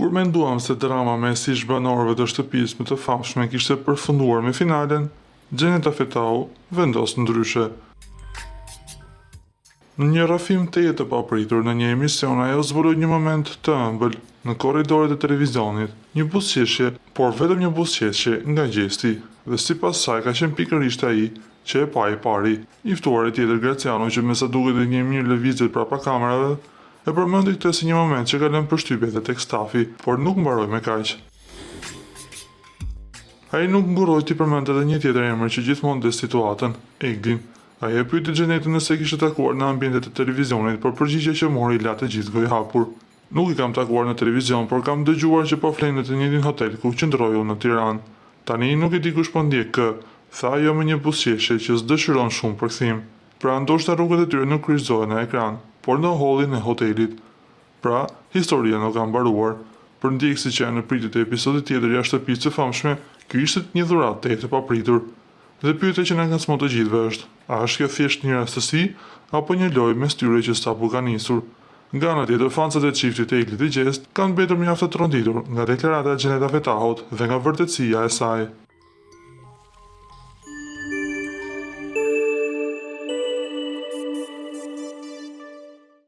Kur menduam se drama mes ish banorëve të shtëpisë më të famshme kishte përfunduar me finalen, Xheneta Fetau vendos ndryshe. Në një rrafim të jetë të papritur në një emision ajo zbuloi një moment të ëmbël në korridoret e televizionit, një buzëqeshje, por vetëm një buzëqeshje nga gjesti, dhe sipas saj ka qenë pikërisht ai që e pa i pari. I ftuari tjetër Graciano, që me sa duket e një mirë lëvizjet prapa kamerave, e përmendi këtë si një moment që ka lënë përshtypje edhe tek stafi, por nuk mbaroi me kaq. Ai nuk nguroi të përmendë edhe një tjetër emër që gjithmonë dhe situatën, Eglin. Ai e pyeti Xhenetën nëse kishte takuar në ambientet e televizionit, por përgjigja që mori i la të gjithë gojë hapur. Nuk i kam takuar në televizion, por kam dëgjuar që po flenë në të njëjtin hotel ku qëndroi unë në Tiranë. Tani nuk e di kush po ndjek kë, tha ajo me një buzëqeshje që s'dëshiron shumë përkthim. Pra ndoshta rrugët e tyre nuk kryqëzohen në ekran, por në hallin e hotelit. Pra, historia nuk ka mbaruar. Për ndjekësit që janë në pritje të episodit tjetër jashtë shtëpisë së famshme, ky ishte një dhuratë të e papritur. Dhe pyetja që na ngacmon të gjithëve është, a është kjo thjesht një rastësi apo një lojë mes tyre që sapo ka nisur? Nga ana tjetër, fansat e çiftit të Eglit dhe Gjest kanë mbetur mjaft të tronditur nga deklarata e Xheneta Fetaut dhe nga vërtetësia e saj.